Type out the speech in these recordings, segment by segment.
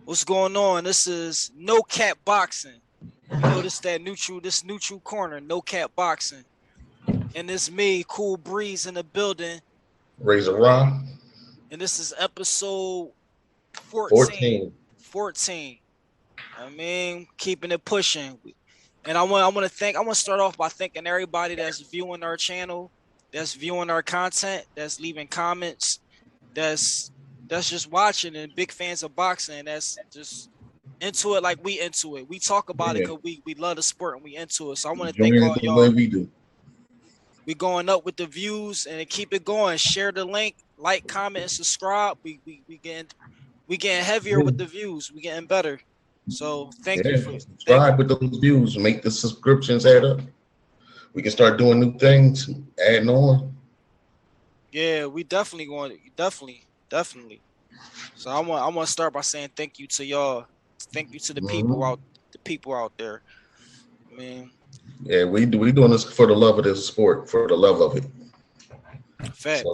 What's going on? This is No Cap Boxing. You know this neutral corner, No Cap Boxing. And it's me, Cool Breeze in the building. Razor Raw. And this is episode 14. 14. 14. I mean, keeping it pushing. And I want to start off by thanking everybody that's viewing our channel, that's viewing our content, that's leaving comments, that's just watching and big fans of boxing. That's just into it like we into it. We talk about it because we love the sport and we into it. So I want to thank all y'all. We do. We going up with the views and keep it going. Share the link, like, comment, and subscribe. We getting heavier with the views. We getting better. So thank you for subscribe with those views. Make the subscriptions add up. We can start doing new things, adding on. Yeah, we definitely going. Definitely. So I want to start by saying thank you to y'all. Thank you to the people out there. I mean, yeah, we doing this for the love of this sport, for the love of it. Facts. So,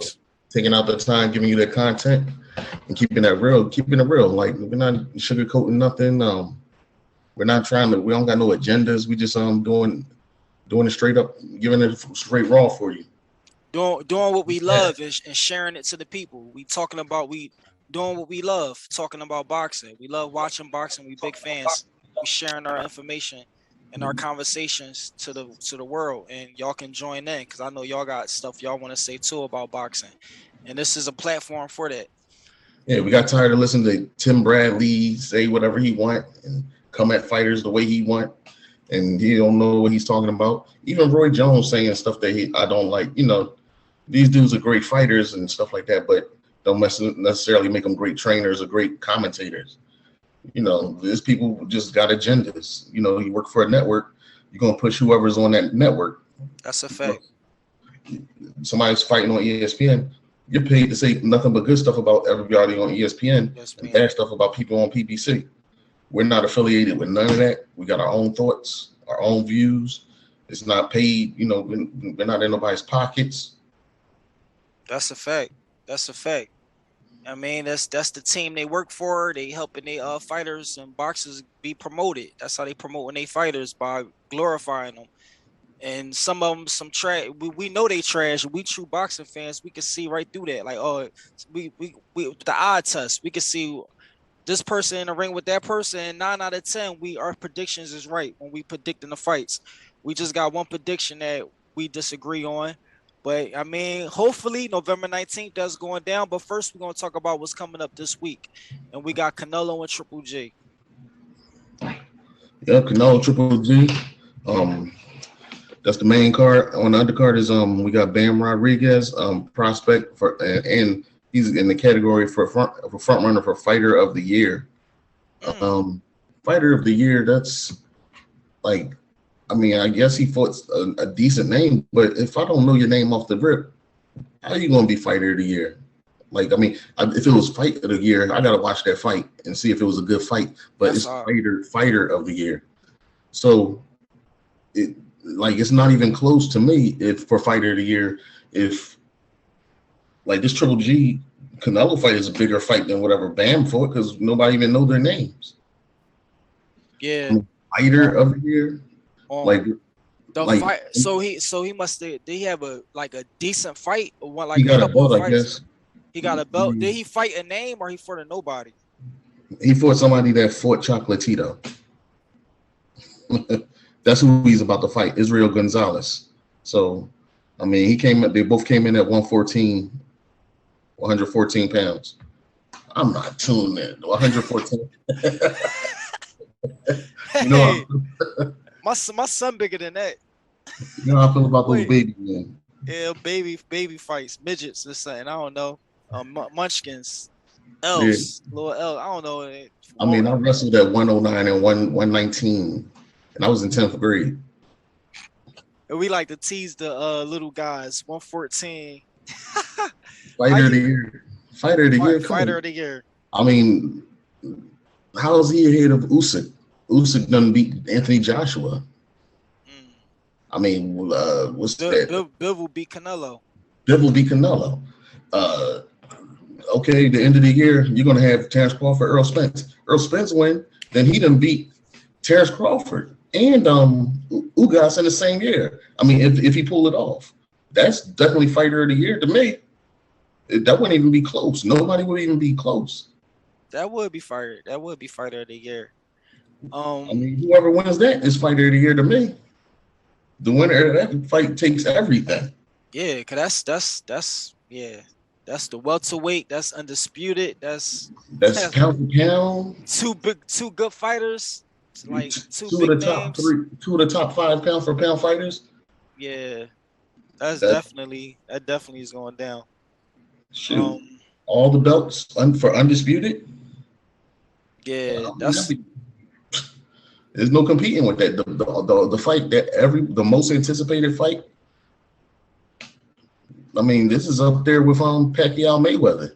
taking out the time, giving you that content, and keeping it real. Like, we're not sugarcoating nothing. We're not trying to. We don't got no agendas. We just doing it straight up, giving it straight raw for you. Doing what we love and sharing it to the people. We doing what we love, talking about boxing. We love watching boxing. We big fans. We sharing our information and our conversations to the world, and y'all can join in because I know y'all got stuff y'all want to say too about boxing, and this is a platform for that. Yeah, we got tired of listening to Tim Bradley say whatever he want and come at fighters the way he want, and he don't know what he's talking about. Even Roy Jones saying stuff that I don't like. You know, these dudes are great fighters and stuff like that, but don't necessarily make them great trainers or great commentators. You know, these people just got agendas. You know, you work for a network, you're going to push whoever's on that network. That's a fact. Somebody's fighting on ESPN. You're paid to say nothing but good stuff about everybody on ESPN and bad stuff about people on PBC. We're not affiliated with none of that. We got our own thoughts, our own views. It's not paid. You know, we're not in nobody's pockets. That's a fact. I mean, that's the team they work for. They helping their fighters and boxers be promoted. That's how they promoting their fighters, by glorifying them. And some of them, some trash. We know they trash. We true boxing fans. We can see right through that. Like, oh, we the eye test. We can see this person in the ring with that person. And 9 out of 10, our predictions is right when we predicting the fights. We just got one prediction that we disagree on. But, I mean, hopefully November 19th that's going down. But first, we're going to talk about what's coming up this week. And we got Canelo and Triple G. Yeah, Canelo Triple G. That's the main card. On the undercard is we got Bam Rodriguez, prospect for, and he's in the category for front runner for Fighter of the Year. Fighter of the Year, that's like, I mean, I guess he fought a decent name, but if I don't know your name off the rip, how are you going to be Fighter of the Year? Like, I mean, if it was Fight of the Year, I got to watch that fight and see if it was a good fight. But it's Fighter of the Year. So, it's not even close to me for Fighter of the Year. If, like, this Triple G Canelo fight is a bigger fight than whatever Bam fought because nobody even know their names. Yeah. Fighter of the Year. Fight. So he must. Did he have a decent fight or what? Like, he got a belt, I guess. He got a belt. Did he fight a name or he fought a nobody? He fought somebody that fought Chocolatito. That's who he's about to fight, Israel Gonzalez. So, I mean, they both came in at 114 pounds. I'm not tuned in. 114. Hey, you know, my son bigger than that. You know how I feel about those baby men. Yeah, baby fights, midgets or something. I don't know. Munchkins, elves, little elves. I don't know. I mean, I wrestled at 109 and 119, and I was in 10th grade. And we like to tease the little guys. 114. Fighter of the Year. Fighter of the Year. Fighter of the Year. I mean, how is he ahead of Usyk? Usyk done beat Anthony Joshua. I mean, what's that? Biv will beat Canelo. Biv will beat Canelo. okay, the end of the year, you're gonna have Terrence Crawford, Earl Spence. Earl Spence win, then he done beat Terrence Crawford and Ugas in the same year. I mean, if he pull it off, that's definitely fighter of the year to me. That wouldn't even be close. Nobody would even be close. That would be fighter. That would be fighter of the year. I mean, whoever wins that is fighter of the year to me. The winner of that fight takes everything. Yeah, cause that's yeah, that's the welterweight. That's undisputed. That's Pound for pound. two good fighters. Like two Two of big the top names. three, two of the top 5 pound for pound fighters. Yeah, that definitely is going down. Shoot, all the belts for undisputed. Yeah, there's no competing with that. The fight that the most anticipated fight. I mean, this is up there with Pacquiao Mayweather.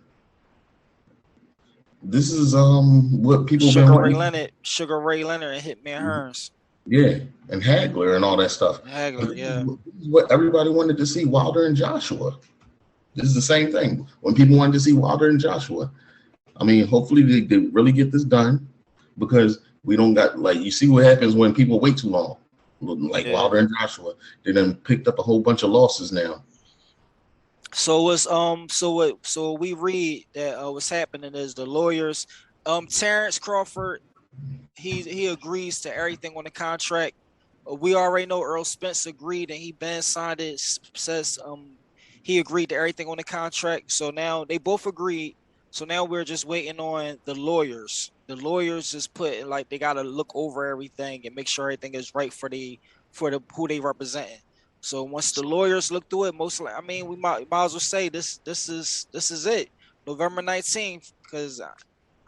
This is what people been wanting. Sugar Ray Leonard, and Hitman Hearns. Yeah, and Hagler and all that stuff. Hagler, yeah. This is what everybody wanted to see: Wilder and Joshua. This is the same thing. When people wanted to see Wilder and Joshua, I mean, hopefully they really get this done, because we don't got, like, you see what happens when people wait too long. Like Wilder and Joshua, they done picked up a whole bunch of losses now. So what we read that what's happening is the lawyers, Terrence Crawford, he agrees to everything on the contract. We already know Earl Spence agreed, and he been signed it. Says he agreed to everything on the contract. So now they both agreed. So now we're just waiting on the lawyers. The lawyers just put, like, they gotta look over everything and make sure everything is right for the who they representing. So once the lawyers look through it, most likely, I mean, we might as well say this is it, November 19th, because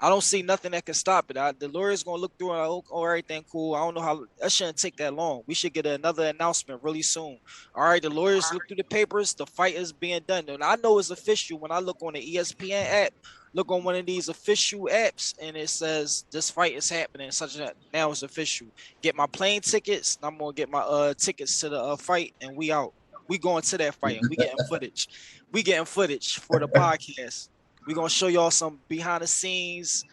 I don't see nothing that can stop it. The lawyer's gonna look through and oh, everything cool. I don't know how that shouldn't take that long. We should get another announcement really soon. All right, the lawyers look through the papers. The fight is being done, and I know it's official when I look on the ESPN app. Look on one of these official apps, and it says this fight is happening. Such that now it's official. Get my plane tickets. I'm gonna get my tickets to the fight, and we out. We going to that fight, and we getting footage. We getting footage for the podcast. We're gonna show y'all some behind the scenes,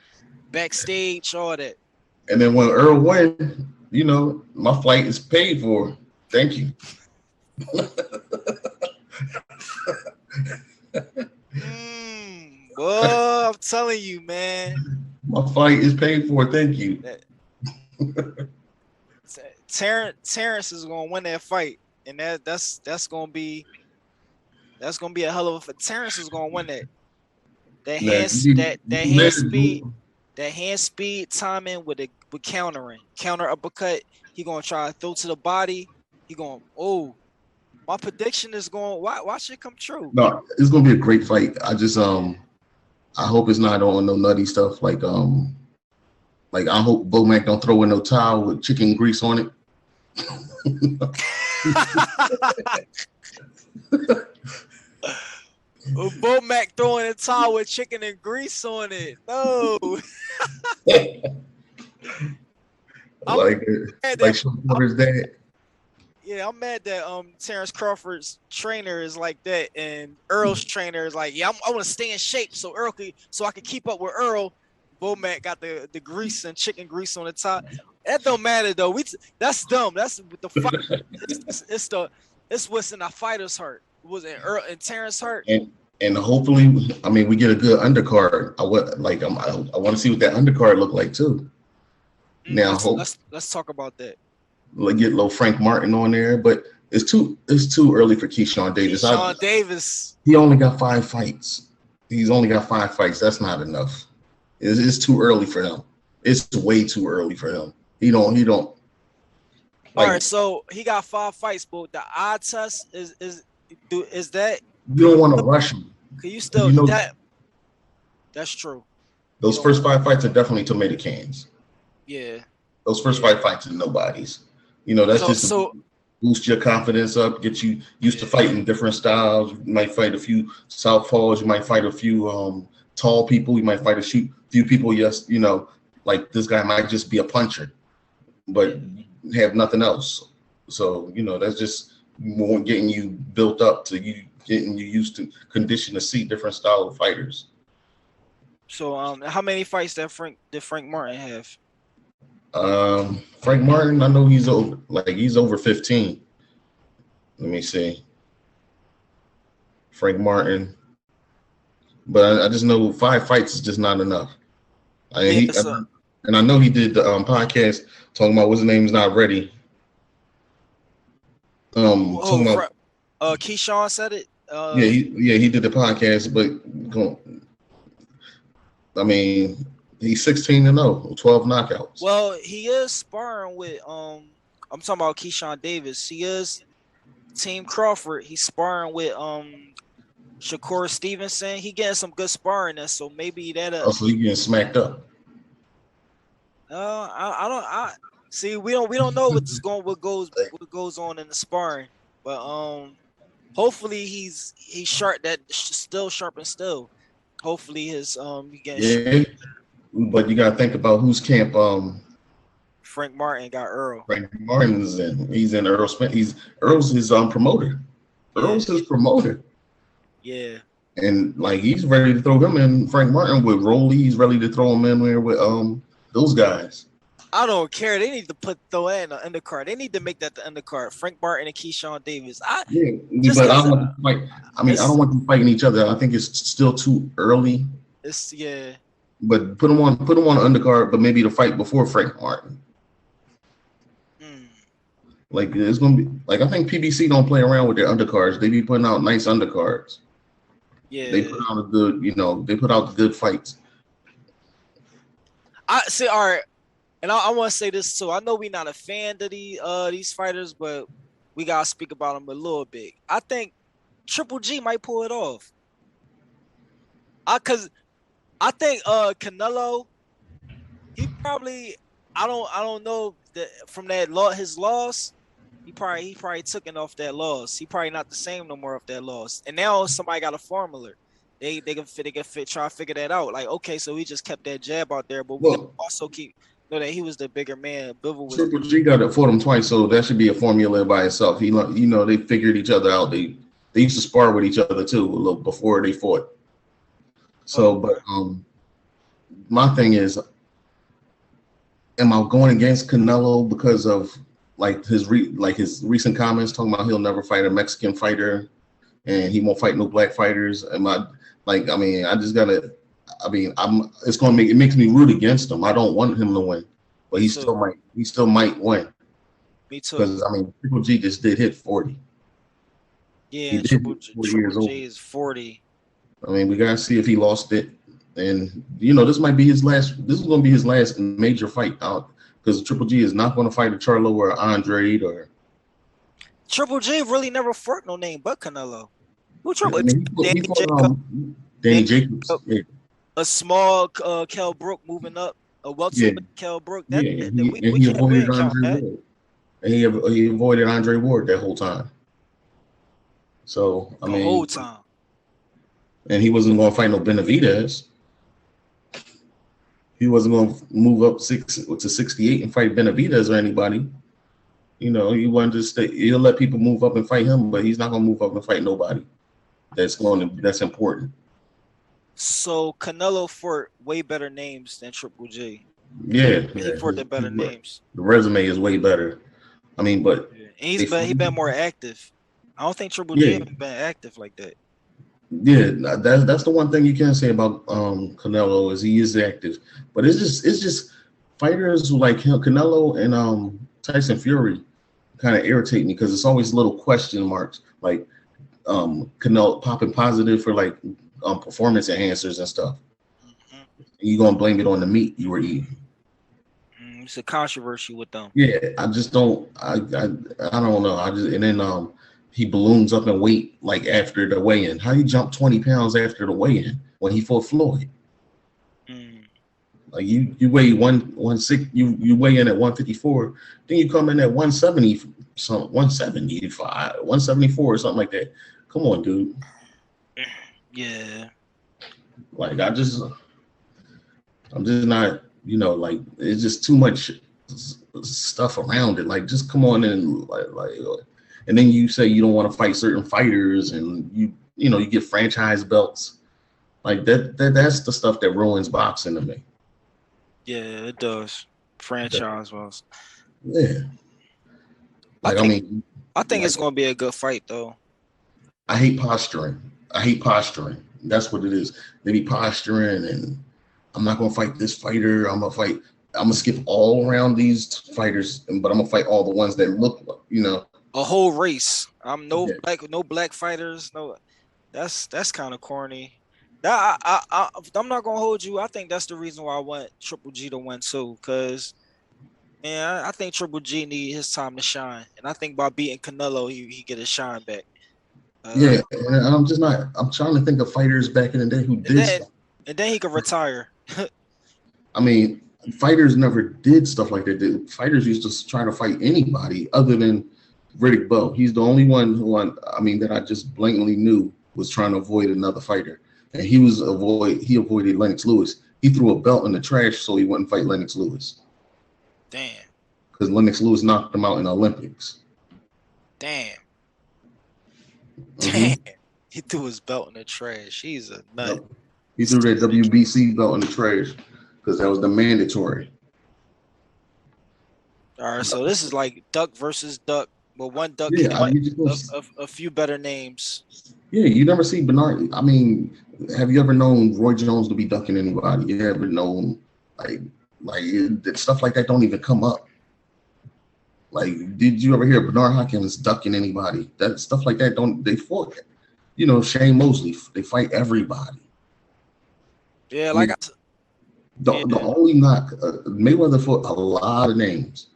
backstage, all that. And then when Earl win, you know, my flight is paid for. Thank you. Well, I'm telling you, man. My flight is paid for. Thank you. Terrence is gonna win that fight, and that's gonna be a hell of a. Terrence is gonna win that. That hand speed timing with countering, counter uppercut. He gonna try to throw to the body. He going, my prediction is going. Watch it come true. No, it's gonna be a great fight. I just I hope it's not on no nutty stuff like I hope Bo Mac don't throw in no towel with chicken grease on it. Bo Mac throwing a towel with chicken and grease on it. No. like Sean Porter's dad. Yeah, I'm mad that Terrence Crawford's trainer is like that, and Earl's trainer is like, yeah, I want to stay in shape so I can keep up with Earl. Bo Mac got the grease and chicken grease on the top. That don't matter though. That's dumb. That's what the fight. It's what's in our fighters' heart. Was it Earl and Terrence hurt? And hopefully, I mean, we get a good undercard. I want to see what that undercard look like too. Now, let's talk about that. Like, get little Frank Martin on there, but it's too early for Keyshawn Davis. Davis. He only got 5 fights. He's only got 5 fights. That's not enough. It's too early for him. It's way too early for him. He don't. All right, so he got 5 fights, but the eye test is that you don't want to rush him. Can you still that? That's true. Those first 5 fights are definitely tomato cans. Yeah. Those first 5 fights are nobody's. You know, that's boost your confidence up, get you used to fighting different styles. You might fight a few southpaws. You might fight a few tall people. You might fight a few people. Yes, you know, like this guy might just be a puncher, but have nothing else. So, you know, that's just more getting you built up to you, getting you used to condition to see different style of fighters. So how many fights that Frank Martin have? Frank Martin, I know he's over 15. Let me see. Frank Martin, but I just know 5 fights is just not enough. I Yeah, he so and I know he did the podcast talking about what's his name's not ready. oh, Talking about Keyshawn said it. he did the podcast, but I mean he's 16-0, 12 knockouts. Well, he is sparring with I'm talking about Keyshawn Davis. He is Team Crawford. He's sparring with Shakur Stevenson. He getting some good sparring there, so maybe that Also, he getting smacked up. I don't I see we don't know what goes on in the sparring, but hopefully he's sharp that still sharp and still. Hopefully his he getting Yeah, but you got to think about whose camp. Frank Martin got Earl. Frank Martin's in. He's in Earl Smith. Earl's his promoter. Yeah, Earl's his promoter. yeah. And like he's ready to throw him in. Frank Martin with Rolly, he's ready to throw him in there with those guys. I don't care. They need to throw that in the undercard. They need to make that the undercard. Frank Martin and Keyshawn Davis. Yeah, Just but I because don't want to fight. I mean, I don't want them fighting each other. I think it's still too early. it's yeah. But put him on undercard, but maybe the fight before Frank Martin. Mm, Like it's gonna be like I think PBC don't play around with their undercards. They be putting out nice undercards. They yeah. put out they put out the good fights. I see. All right, and I want to say this too. I know we're not a fan of these fighters, but we gotta speak about them a little bit. I think Triple G might pull it off. Cause I think Canelo, he probably I don't know that from that his loss, he probably took it off that loss. He probably not the same no more off that loss. And now somebody got a formula. They can try to figure that out. Like, okay, so we just kept that jab out there, but we Well, also know that he was the bigger man. Bivol was Triple G got it for him twice, so that should be a formula by itself. They figured each other out. They used to spar with each other too a little before they fought. So, but my thing is, am I going against Canelo because of like his recent comments talking about he'll never fight a Mexican fighter and he won't fight no black fighters? Am I like? I mean, I just gotta. I mean, It's gonna makes me root against him. I don't want him to win, but he still might. He still might win. Me too. Because I mean, Triple G just did hit 40. Yeah, Triple G is 40. I mean, we gotta see if he lost it, and this might be his last. This is gonna be his last major fight out because Triple G is not gonna fight a Charlo or Andre or. Triple G really never fought no name but Canelo. Who Triple? I mean, Danny fought, Jacob. Danny Jacobs. Yeah. A small Kell Brook moving up. A welterweight Kell Brook. That, yeah, that, he, we, and we he can't avoided count Andre that. Ward. And he avoided Andre Ward that whole time. So I mean, whole time. And he wasn't going to fight no Benavidez. He wasn't going to move up to 68 and fight Benavidez or anybody. He wanted to stay. He'll let people move up and fight him, but he's not going to move up and fight nobody. That's important. So Canelo fought way better names than Triple G. Yeah, he fought the better names. The resume is way better. I mean, but and he's been more active. I don't think Triple G has been active like that. Yeah, that's the one thing you can say about Canelo is he is active, but it's just fighters like him, Canelo and Tyson Fury kind of irritate me because it's always little question marks like Canelo popping positive for like performance enhancers and stuff. Mm-hmm. You gonna blame it on the meat you were eating? It's a controversy with them. Yeah, I just don't. I don't know. And then he balloons up in weight like after the weigh-in. How you jump 20 pounds after the weigh-in when he fought Floyd? Like you weigh 116, you weigh in at 154, then you come in at 170, 175, 174 or something like that. Come on, dude. Yeah. Like I'm just not, like it's just too much stuff around it. Like just come on in, like. And then you say you don't want to fight certain fighters, and you get franchise belts. Like that's the stuff that ruins boxing to me. Yeah, it does. Franchise was. Yeah. I Like I think mean, I think like it's gonna be a good fight though. I hate posturing. I hate posturing. That's what it is. They be posturing, and I'm not gonna fight this fighter. I'm gonna fight. I'm gonna skip all around these fighters, but I'm gonna fight all the ones that look, A whole race. I'm Yeah, no black fighters. No, that's kind of corny. That I'm not gonna hold you. I think that's the reason why I want Triple G to win too. Cause man, I think Triple G need his time to shine, and I think by beating Canelo, he get his shine back. Uh, yeah. And I'm just not. I'm trying to think of fighters back in the day who and did then stuff. and then he could retire. I mean, fighters never did stuff like that. Fighters used to try to fight anybody other than Riddick Bowe. He's the only one I mean, that I just blatantly knew was trying to avoid another fighter, and he avoided Lennox Lewis. He threw a belt in the trash so he wouldn't fight Lennox Lewis Damn, because Lennox Lewis knocked him out in the Olympics. damn, damn. Hmm. He threw his belt in the trash. He's a nut. Yep. He threw that WBC belt in the trash because that was the mandatory. All right, so this is like duck versus duck. Well, one duck Yeah, got you just a few better names. Yeah, you never see Bernard. I mean, have you ever known Roy Jones to be ducking anybody? You ever known like stuff like that don't even come up. Like, did you ever hear Bernard Hopkins ducking anybody? That stuff like that don't they fought? Shane Mosley, they fight everybody. Yeah, I like mean, the yeah, only knock Mayweather fought a lot of names.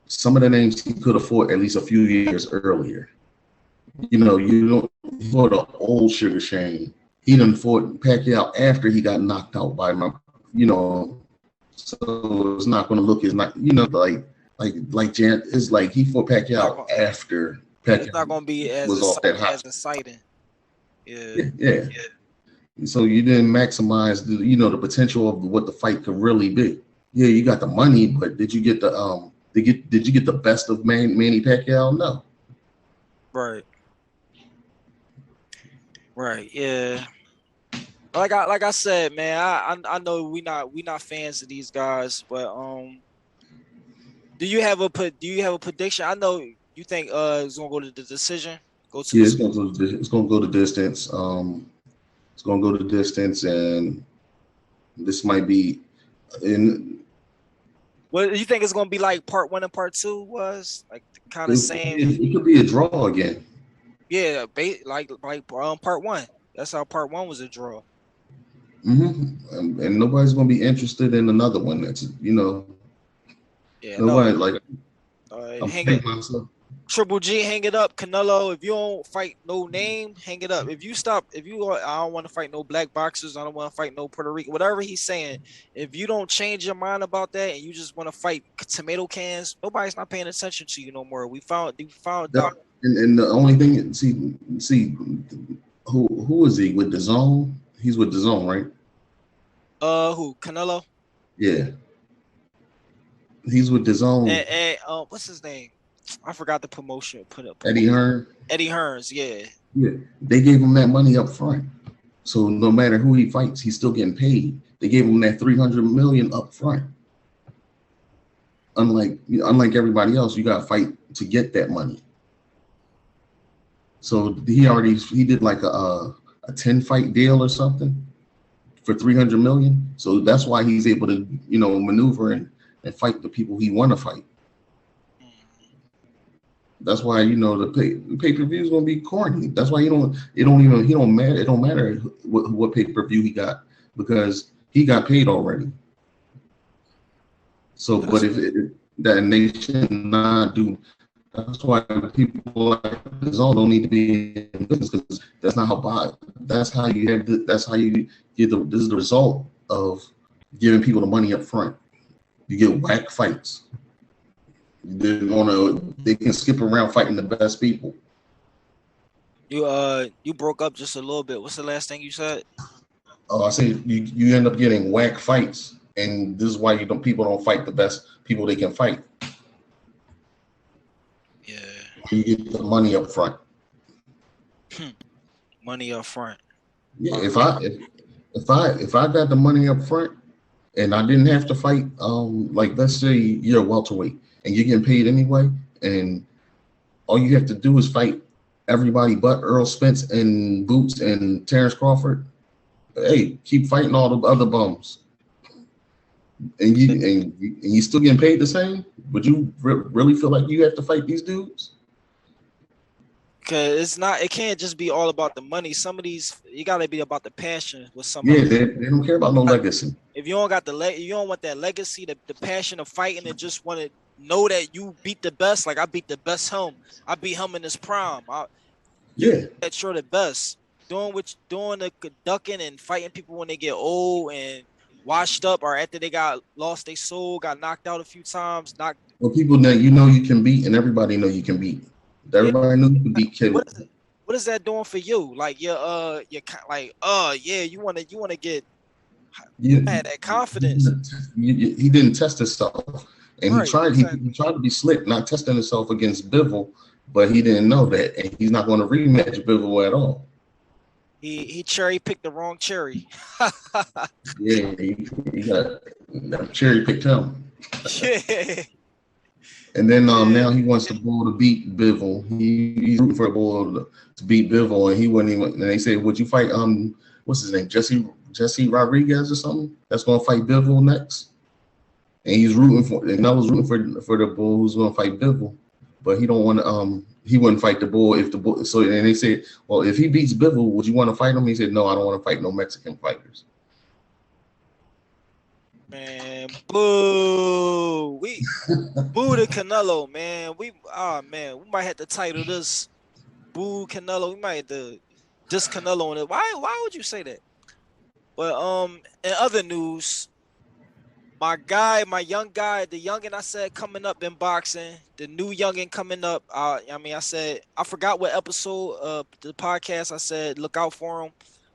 Some of the names he could have fought at least a few years earlier. You don't fought an old Sugar Shane. He done fought Pacquiao after he got knocked out by my, you know, so it's not going to look as not, like Jan is like he fought not Pacquiao gonna, after yeah, it's not Pacquiao gonna be as was off that as hot. exciting. Yeah, Yeah, yeah. So you didn't maximize the potential of what the fight could really be. Yeah, you got the money, but did you get did you get the best of Manny Pacquiao? No. right, right. Yeah, like I said, man. I know we not fans of these guys, but do you have a prediction? I know you think it's gonna go to the decision. Go to Yeah, the it's gonna go the distance. It's gonna go the distance, and this might be in. what do you think it's gonna be like part one and part two was like kind of same. It could be a draw again. Yeah, part one. That's how part one was a draw. And nobody's gonna be interested in another one. That's Yeah, no. nobody like. I'm Hang fighting it. myself. Triple G, hang it up. Canelo, if you don't fight no name, hang it up. If you stop, I don't want to fight no black boxers. I don't want to fight no Puerto Rican. Whatever he's saying, if you don't change your mind about that and you just want to fight tomato cans, nobody's not paying attention to you no more. We found That, out. and the only thing, see, who is he with the zone? He's with the zone, right? Who Canelo Yeah, he's with the zone. and what's his name? I forgot the promotion. Put up Eddie Hearn. Eddie Hearns. Yeah. Yeah, they gave him that money up front. So no matter who he fights, he's still getting paid. They gave him that 300 million up front. Unlike everybody else, you got to fight to get that money. So he did like a 10 fight deal or something for 300 million. So that's why he's able to maneuver and fight the people he want to fight. That's why the pay per view is gonna be corny. That's why he don't matter what pay per view he got because he got paid already. So, but if that nation not do, that's why people like the zone don't need to be in business because that's not how that's how you have that's how you get this is the result of giving people the money up front. You get whack fights. They can skip around fighting the best people. You broke up just a little bit. What's the last thing you said? I say you end up getting whack fights, and this is why people don't fight the best people they can fight. Yeah. You get the money up front. Money up front. Yeah, if I got the money up front and I didn't have to fight, like let's say you're a welterweight and you're getting paid anyway, and all you have to do is fight everybody but Earl Spence and Boots and Terrence Crawford. Hey, keep fighting all the other bums, and you still getting paid the same. Would you really feel like you have to fight these dudes? Cause it can't just be all about the money. Some of these, you gotta be about the passion with some of Yeah, them. they don't care about no legacy. If you don't got you don't want that legacy, the passion of fighting, and just want to know that you beat the best. Like I beat the best him. I beat him in his prime. You Yeah, that you're the best. Doing the ducking and fighting people when they get old and washed up, or after they got lost their soul, got knocked out a few times. Knocked. well, people that you know you can beat, and everybody know you can beat. Yeah. Everybody knew you can beat What Kittle. is it? What is that doing for you? Like you're like, yeah, you wanna get You, had that confidence. he didn't test himself, and he Right, tried. exactly. He tried to be slick, not testing himself against Bivol, but he didn't know that, and he's not going to rematch Bivol at all. He cherry picked the wrong cherry. Yeah, he got cherry picked him, Yeah, and then yeah. now he wants the bull to beat Bivol. He's rooting for a bull to beat Bivol, and he wouldn't even. And they said, "Would you fight what's his name, Jesse Rodriguez or something? That's going to fight Bivol next." And he's rooting for, and I was rooting for the bull who's going to fight Bivol, but he don't want to. He wouldn't fight the bull if the bull. So and they said, well, if he beats Bivol, would you want to fight him? He said, no, I don't want to fight no Mexican fighters. Man, boo. We boo to Canelo, man. Man, we might have to title this "Boo Canelo." We might have to just Canelo on it. Why would you say that? But in other news, my young guy, the youngin I said coming up in boxing, the new youngin coming up. I said I forgot what episode of the podcast I said look out for him,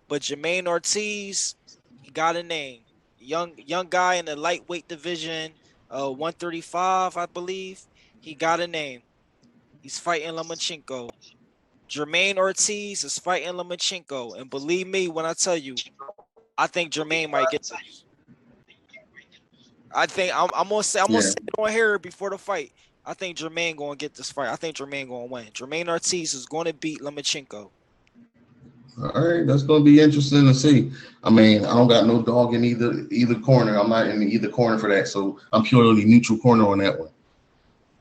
but Jermaine Ortiz, he got a name. Young guy in the lightweight division, 135, I believe. He got a name. He's fighting Lomachenko. Jermaine Ortiz is fighting Lomachenko, and believe me when I tell you, I think Jermaine might get this. I think I'm gonna Yeah. say it on here before the fight. I think Jermaine gonna get this fight. I think Jermaine gonna win. Jermaine Ortiz is gonna beat Lomachenko. All right, that's going to be interesting to see. I mean, I don't got no dog in either corner. I'm not in either corner for that, so I'm purely neutral corner on that one.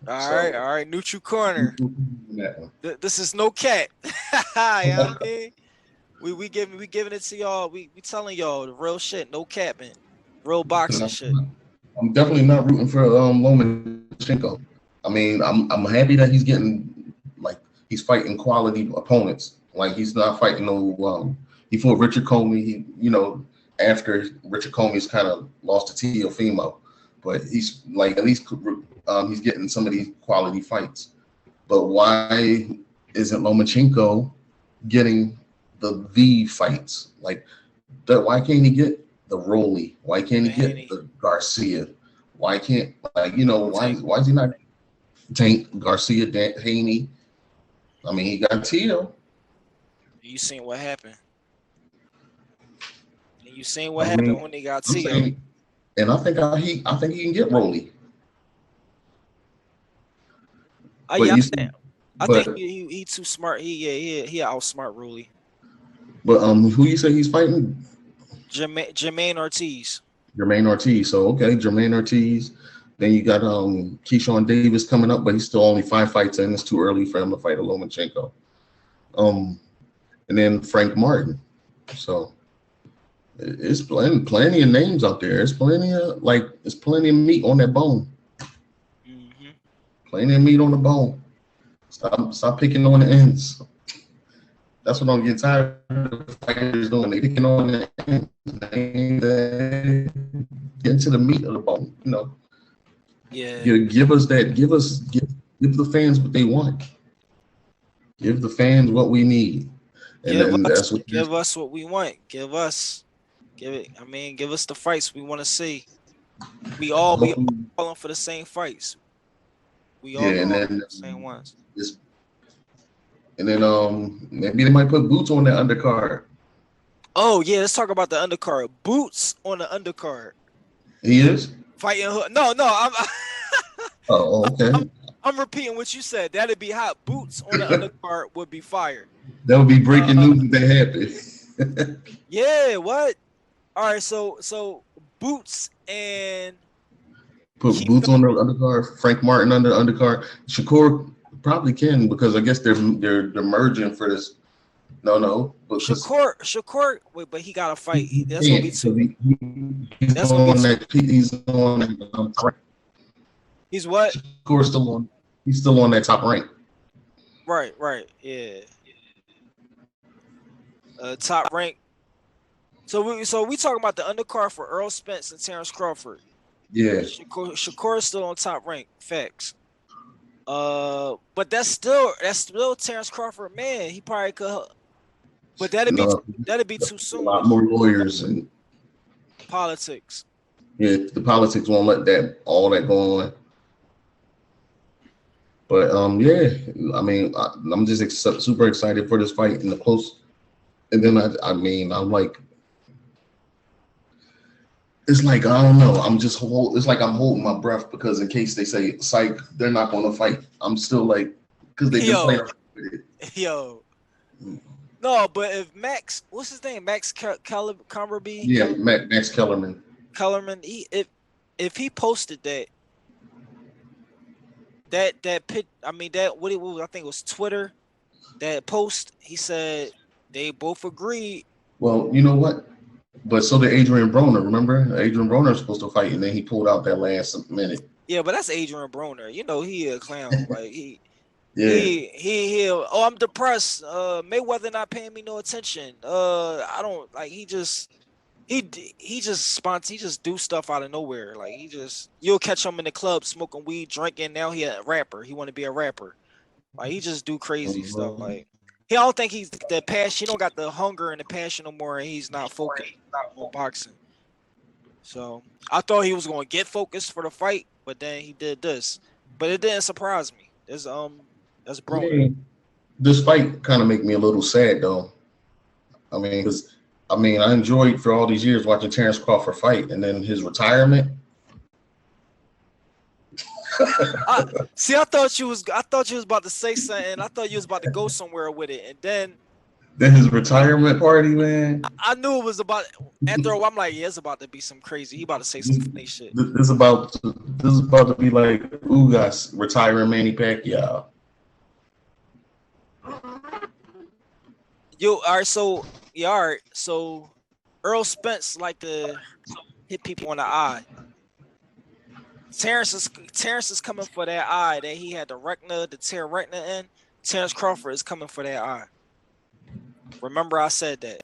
So All right, neutral corner. neutral on that one. This is no cat. You know what I mean? We giving it to y'all. We telling y'all the real shit, no capping, real boxing shit. I'm definitely not rooting for Lomachenko. I mean, I'm happy that he's getting like he's fighting quality opponents. Like he's not fighting no. He fought Richard Comey. After Richard Comey's kind of lost to Teofimo, but he's like at least he's getting some of these quality fights. But why isn't Lomachenko getting the fights? Like that? Why can't he get the Rolly? Why can't he get the Garcia? Why can't why is he not Tank Garcia, Haney? I mean, he got Tio. You seen what happened? You seen what happened when he got Tio? And I think he can get Rolly. Yeah, I think he too smart. He outsmart Rolly. But who you say he's fighting? Jermaine Ortiz. Jermaine Ortiz. So okay, Jermaine Ortiz. Then you got Keyshawn Davis coming up, but he's still only 5 fights in. It's too early for him to fight a Lomachenko. And then Frank Martin. So it's plenty of names out there. It's plenty of meat on that bone. Mm-hmm. Plenty of meat on the bone. Stop picking on the ends. That's what I'm getting tired of fighters doing. They picking on the ends. They get to the meat of the bone. Yeah. Give us that. Give the fans what they want. Give the fans what we need. Give us what we want. Give us the fights we want to see. We all be calling for the same fights. We all calling for the same ones. And then maybe they might put Boots on that undercard. Oh yeah, let's talk about the undercard. Boots on the undercard. He is. Fighting Hook. No, I'm Oh, I'm, okay. I'm repeating what you said. That'd be hot. Boots on the undercard would be fire. That would be breaking Uh, news if that happened. yeah. What? All right. So Boots and Put Keith Boots on the Thurman. undercard. Frank Martin under undercard. Shakur probably can because I guess they're merging for this. No, because Shakur. Wait, but he got to fight. he That's gonna be can't too. because he's That's gonna be on too. that. He's on that. He's what? Shakur's still on. He's still on that top rank. Right. Yeah. Top rank. So we talking about the undercard for Earl Spence and Terrence Crawford. Yeah. Shakur is still on top rank. Facts. But that's still Terrence Crawford, man. He probably could, but No, that'd be too a lot soon. more lawyers and Politics. yeah, the politics won't let all that go on. But yeah, I mean, I'm just super excited for this fight in the close. And then I mean, I'm like, it's like I don't know. It's like I'm holding my breath because in case they say psych, they're not going to fight. I'm still like, because they've been playing Yo, with it. yo. No, but if what's his name? Max Yeah, Max Kellerman. Kellerman. If he posted that pit, I mean that what it was, I think it was Twitter. That post, he said they both agreed. Well, you know what? But so did Adrian Broner. Remember, Adrian Broner was supposed to fight, and then he pulled out that last minute. Yeah, but that's Adrian Broner. You know he a clown. Like Yeah. oh, I'm depressed. Mayweather not paying me no attention. I don't like he just do stuff out of nowhere. Like you'll catch him in the club smoking weed, drinking. Now he a rapper. He want to be a rapper. Like he just do crazy stuff. Like I don't think he's the passion. He don't got the hunger and the passion no more, and he's not focused on boxing. So I thought he was going to get focused for the fight, but then he did this. But it didn't surprise me. That's Broner. Yeah. This fight kind of make me a little sad though. I mean, because I enjoyed for all these years watching Terrence Crawford fight, and then his retirement. I thought you was about to say something. I thought you was about to go somewhere with it, and then his retirement party, man. I knew it was about. After a while, I'm like, yeah, it's about to be some crazy. He about to say some funny shit. This is about to be like Ugas retiring Manny Pacquiao. All right. So Earl Spence like to hit people on the eye. Terrence is coming for that eye that he had the tear retina in. Terrence Crawford is coming for that eye. Remember I said that.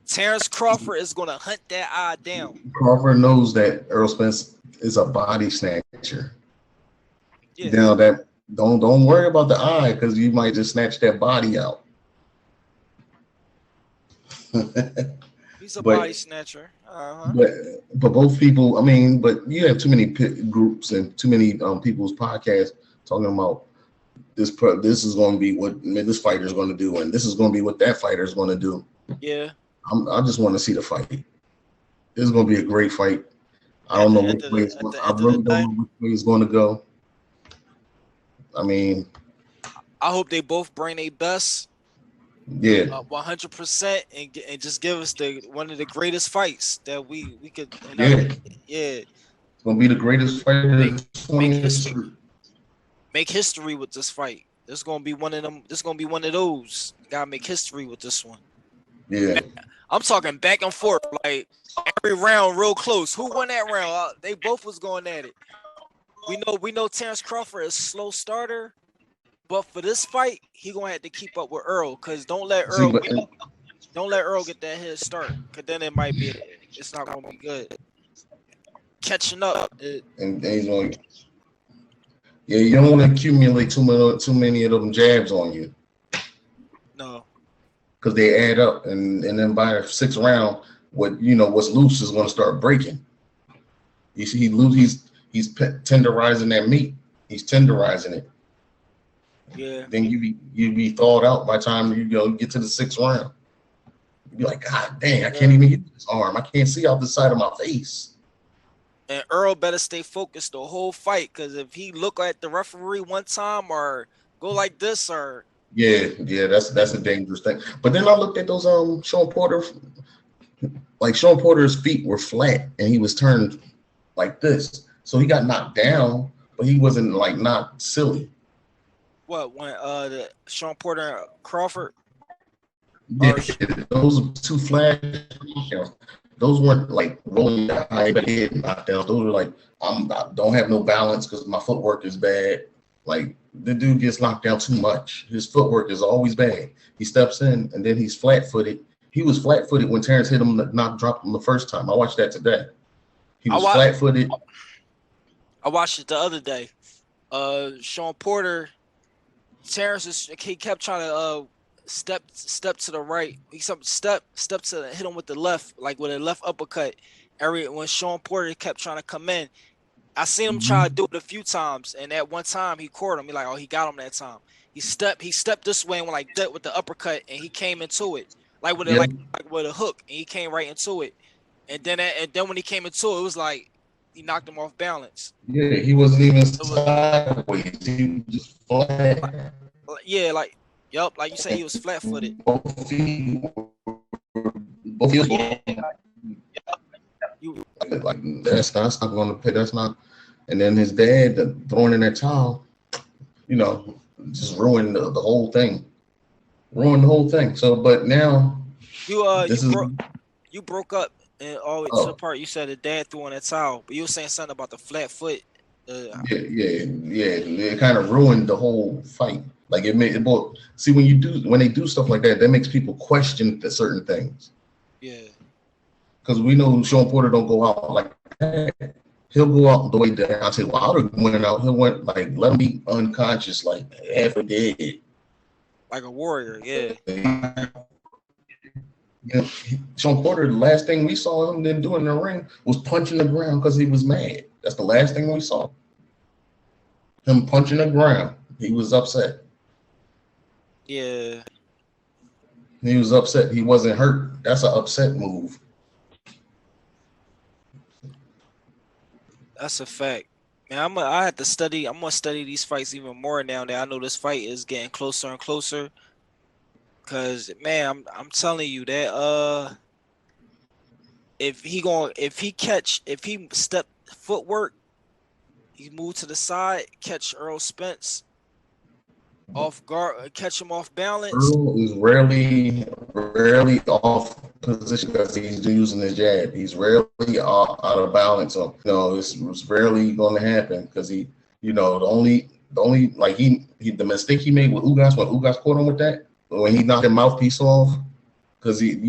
Terrence Crawford is going to hunt that eye down. Crawford knows that Earl Spence is a body snatcher. Yeah. Now that don't worry about the eye because you might just snatch that body out. He's a body snatcher. Uh-huh. But both people, I mean, but you have too many groups and too many people's podcasts talking about this is going to be what this fighter is going to do, and this is going to be what that fighter is going to do. Yeah. I just want to see the fight. This is going to be a great fight. I don't know which way I really don't know which way it's going to go. I mean, I hope they both bring their best. Yeah, 100%, and just give us one of the greatest fights that we could. It's gonna be the greatest fight in 20 history. Make history with this fight. This is gonna be one of them. This is gonna be one of those. You gotta make history with this one. Yeah, I'm talking back and forth, like every round, real close. Who won that round? They both was going at it. We know Terrence Crawford is a slow starter. But for this fight, he gonna have to keep up with Earl, cause don't let Earl get that head start, cause then it's not gonna be good. Catching up, and he's going. Yeah, you don't want to accumulate too many of them jabs on you. No, because they add up, and then by the sixth round, what's loose is gonna start breaking. You see, he's tenderizing that meat. He's tenderizing it. Yeah. Then you be thawed out by the time you get to the sixth round. You'd be like, God dang, I can't even hit this arm. I can't see out the side of my face. And Earl better stay focused the whole fight, because if he look at the referee one time or go like this or Yeah, that's a dangerous thing. But then I looked at those Sean Porter, like Sean Porter's feet were flat and he was turned like this. So he got knocked down, but he wasn't like not silly. what when the Sean Porter and Crawford Yeah, or those two flash knockdowns. Those weren't like rolling high head knockdowns. Those were like I don't have no balance because my footwork is bad. Like the dude gets knocked down too much. His footwork is always bad. He steps in and then he's flat footed. He was flat footed when Terrence hit him, dropped him the first time. I watched that today. He I was wa- flat footed. I watched it the other day. Sean Porter, he kept trying to step to the right. He step to hit him with the left, like with a left uppercut. When Sean Porter kept trying to come in, I seen him try to do it a few times, and at one time he caught him. He like, oh, he got him that time. He stepped this way and went like that with the uppercut, and he came into it like with a Yeah, like with a hook, and he came right into it. And then when he came into it, it was like he knocked him off balance. yeah, he wasn't even It was sideways. He was just flat. yeah, like yup, like you say, he was flat footed. Both feet, both feet. You Like that's not going to pay. That's not. And then his dad throwing in that towel, just ruined the whole thing. Ruined the whole thing. So, but now you this is. you broke up and all the way to the Oh, part you said the dad threw in that towel, but you were saying something about the flat foot. yeah. It kind of ruined the whole fight. Like it made it both. See, when they do stuff like that, that makes people question the certain things. Yeah. Because we know Sean Porter don't go out like that. He'll go out the way Deontay Wilder went out. He'll went like let him be unconscious, like half a dead. Like a warrior, yeah. Sean Porter, the last thing we saw him then do in the ring was punching the ground because he was mad. That's the last thing we saw. Him punching the ground. He was upset. Yeah. He was upset. He wasn't hurt. That's an upset move. That's a fact. Man, I have to study. I'm gonna study these fights even more now that I know this fight is getting closer and closer. Cause man, I'm telling you that if he step footwork, he move to the side, catch Earl Spence off guard, catch him off balance. Earl is rarely off position because he's using his jab. He's rarely out of balance. So, it's rarely going to happen because the only like the mistake he made with Ugas when Ugas caught him with that when he knocked his mouthpiece off because he'll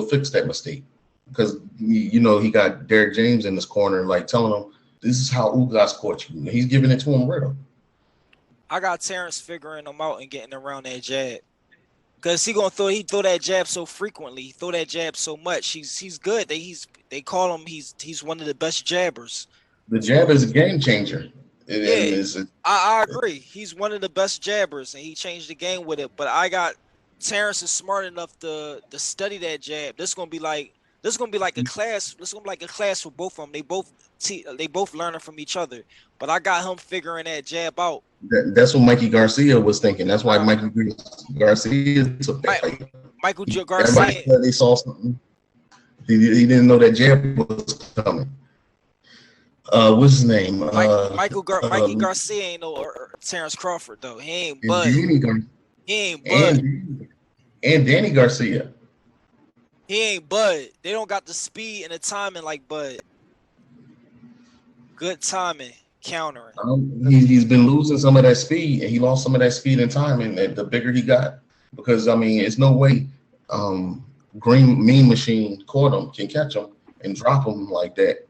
fix that mistake because he got Derrick James in his corner like telling him this is how Ugas caught you. He's giving it to him real. I got Terrence figuring him out and getting around that jab. Cause he throw that jab so frequently, he throw that jab so much. He's good. They call him he's one of the best jabbers. The jab is a game changer. I agree. He's one of the best jabbers, and he changed the game with it. But I got Terrence is smart enough to study that jab. This is gonna be like a class. This is gonna be like a class for both of them. They both learning from each other. But I got him figuring that jab out. That's what Mikey Garcia was thinking. That's why Mikey Garcia took that fight. Michael Garcia. Everybody said they saw something. He didn't know that jab was coming. What's his name? Mikey Garcia ain't no Terrence Crawford though. He ain't Bud. He ain't Bud. And Danny Garcia. He ain't Bud. They don't got the speed and the timing like Bud. Good timing, countering. He's been losing some of that speed, and he lost some of that speed and timing. The bigger he got, because it's no way Green Mean Machine caught him, can catch him, and drop him like that.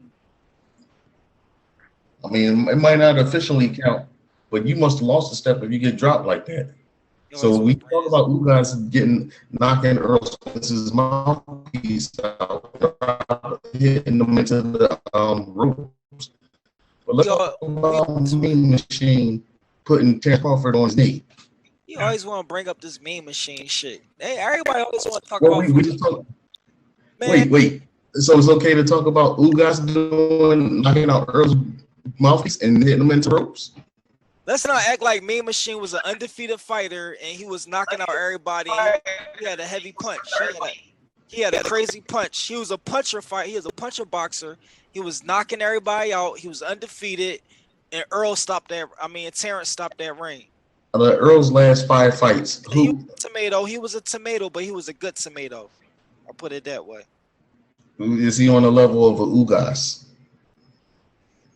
It might not officially count, but you must have lost a step if you get dropped like that. So we talk about Ugas knocking Earl Spence's mouthpiece out, hitting them into the ropes. But let's talk about Mean Machine putting Terrence Crawford on his knee. You always want to bring up this meme machine shit. Hey, everybody always want to talk Well, about we just talk. man. Wait. So it's okay to talk about Ugas doing knocking out Earl's mouthpiece and hitting them into ropes? Let's not act like Mean Machine was an undefeated fighter and he was knocking out everybody. He had a heavy punch. He had a crazy punch. He was a puncher fight. He was a puncher boxer. He was knocking everybody out. He was undefeated, and Earl stopped that. I mean, Terrence stopped that reign. Earl's last 5 fights, He was who a tomato. He was a tomato, but he was a good tomato. I'll put it that way. is he on the level of a Ugas?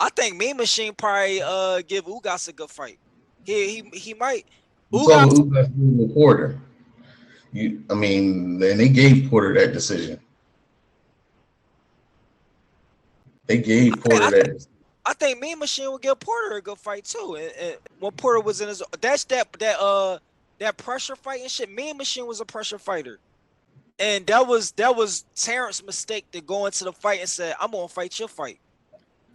I think Mean Machine probably give Ugas a good fight. He might. You saw Ugas. what Ugas did with Porter. I mean, and they gave Porter that decision. They gave Porter that decision. I think Mean Machine would give Porter a good fight too. And when Porter was in his, that pressure fight and shit. Mean Machine was a pressure fighter, and that was Terrence's mistake to go into the fight and say, "I'm gonna fight your fight."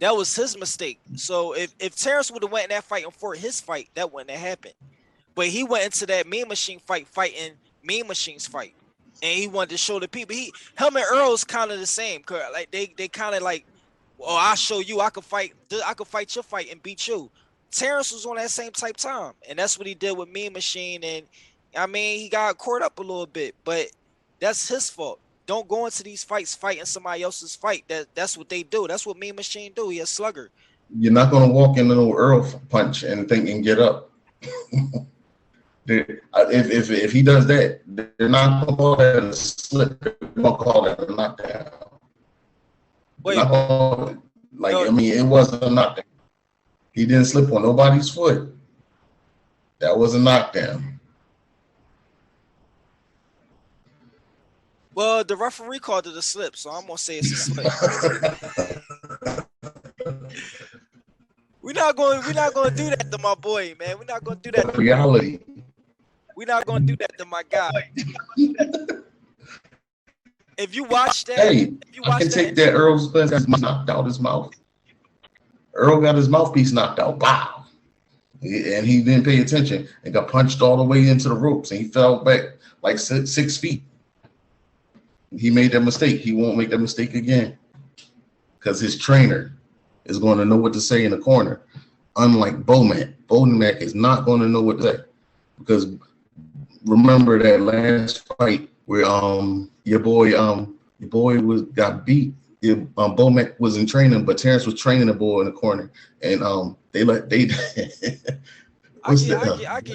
That was his mistake. So if Terrence would have went in that fight and fought his fight, that wouldn't have happened. But he went into that Mean Machine fight fighting Mean Machine's fight, and he wanted to show the people. Him and Earl's kind of the same. Like they kind of like. Oh, I'll show you. I could fight your fight and beat you. Terrence was on that same type time, and that's what he did with Mean Machine. And I mean, he got caught up a little bit, but that's his fault. Don't go into these fights fighting somebody else's fight. That's what they do. That's what Mean Machine do. He a slugger. You're not going to walk into an Earl punch and think and get up. If he does that, they're not going to call that a slip. They're going to call that a knockdown. Wait, I mean, it wasn't a knockdown. He didn't slip on nobody's foot. That was a knockdown. Well, the referee called it a slip, so I'm gonna say it's a slip. We're not gonna do that to my boy, man. We're not gonna do that. Reality. We're not gonna do that to my guy. If you watch that, I can take that Earl's knocked out his mouth. Earl got his mouthpiece knocked out. Wow. And he didn't pay attention and got punched all the way into the ropes and he fell back like 6 feet. He made that mistake. He won't make that mistake again because his trainer is going to know what to say in the corner. Unlike Bomac. Bomac is not going to know what to say because remember that last fight where your boy got beat. Bomac was in training, but Terrence was training the boy in the corner, and I give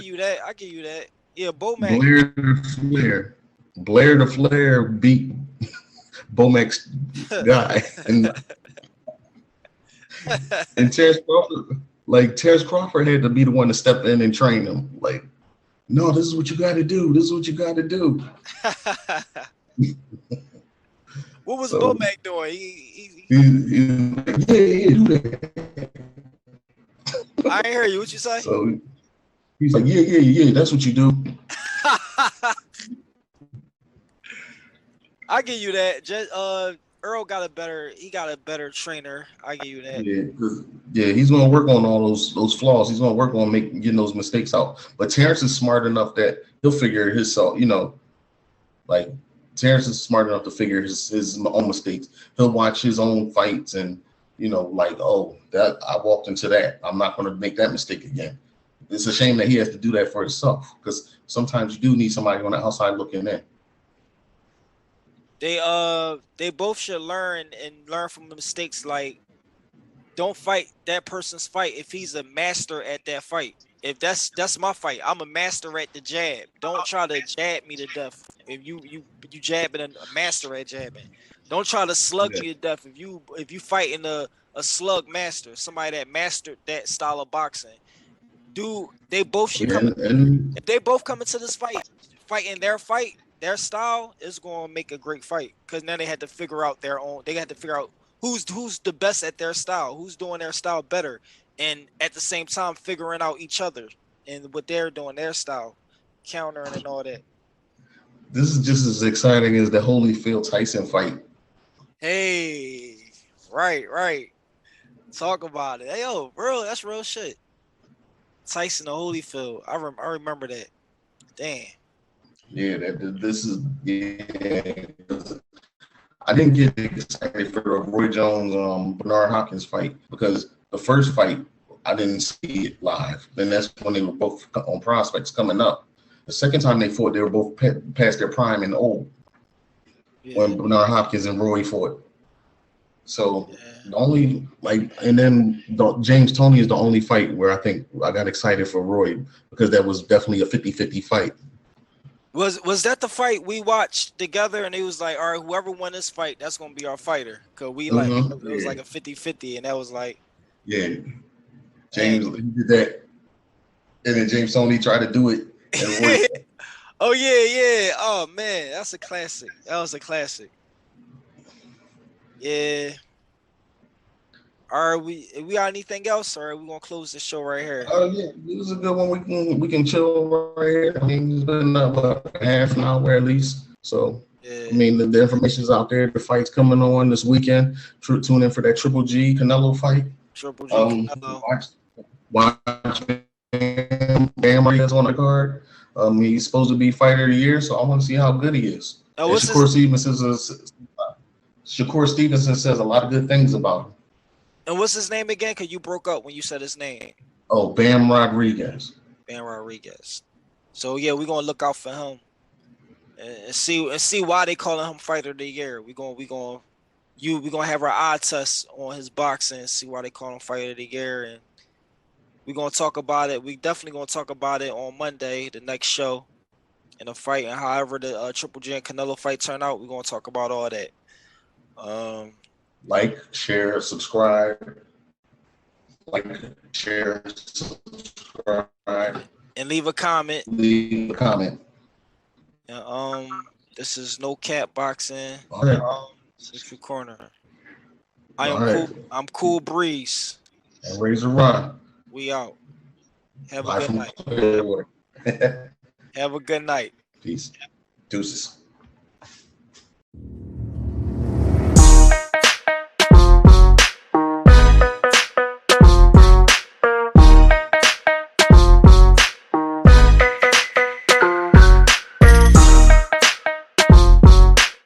you that. I give you that. Yeah, Bomac. Blair the Flair beat Bomac's guy, and Terrence Crawford had to be the one to step in and train him. Like, no, this is what you got to do. This is what you got to do. What was Bomac doing? He do that. I ain't hear you. What you say? So he's like, yeah. That's what you do. I give you that. Just Earl got a better trainer. I give you that. Yeah, he's gonna work on all those flaws. He's gonna work on getting those mistakes out. But Terrence is smart enough that he'll figure himself. Like Terrence is smart enough to figure his own mistakes. He'll watch his own fights and like, oh, that I walked into that. I'm not gonna make that mistake again. It's a shame that he has to do that for himself because sometimes you do need somebody on the outside looking in. They both should learn from the mistakes. Like, don't fight that person's fight if he's a master at that fight. If that's my fight, I'm a master at the jab. Don't try to jab me to death. If you jabbing a master at jabbing, don't try to slug me to death. If you fighting a slug master, somebody that mastered that style of boxing, dude, they both should come. If they both come into this fighting their style is going to make a great fight because now they had to figure out their own. They had to figure out who's the best at their style, who's doing their style better, and at the same time figuring out each other and what they're doing, their style, countering and all that. This is just as exciting as the Holyfield Tyson fight. Hey, right. Talk about it. Hey, yo, bro, that's real shit. Tyson to Holyfield. I remember that. Damn. Yeah, this is yeah. I didn't get excited for the Roy Jones Bernard Hopkins fight because the first fight I didn't see it live. Then that's when they were both on prospects coming up. The second time they fought, they were both past their prime and old Yeah. when Bernard Hopkins and Roy fought. So Yeah. the only and then James Toney is the only fight where I think I got excited for Roy because that was definitely a 50-50 fight. Was that the fight we watched together and it was like, all right, whoever won this fight, that's gonna be our fighter. Cause we like it was Yeah, like a 50-50, and that was like, yeah. dang. James he did that, and then James Toney tried to do it, and Roy. Oh yeah, yeah. Oh man, that's a classic. That was a classic. Yeah. Are we got anything else, or are we gonna close the show right here? Oh yeah, it was a good one. We can chill right here. I mean, it's been half an hour at least. So I Yeah. mean, the information's out there. The fight's coming on this weekend. Tune in for that Triple G Canelo fight. Triple G Canelo. Watch Bam Margera's on the card. He's supposed to be fighter of the year, so I want to see how good he is. Oh, And what's his Shakur Stevenson says a lot of good things about him. and what's his name again? Cause you broke up when you said his name. Oh, Bam Rodriguez. Ben Rodriguez. So yeah, we're gonna look out for him and see why they calling him fighter of the year. We're gonna have our eye test on his boxing and see why they call him fighter of the year, and we're gonna talk about it. We definitely gonna talk about it on Monday, the next show, in the fight, and however the Triple G and Canelo fight turn out, we're gonna talk about all that. Like, share, subscribe. Like, share, subscribe, and leave a comment. leave a comment. And, this is No Cap Boxing. All right. Century Corner. All right. I'm Cool Breeze. And Razor Ron. We out. Have a Live good from night. Clearwater. Have a good night. Peace. Deuces.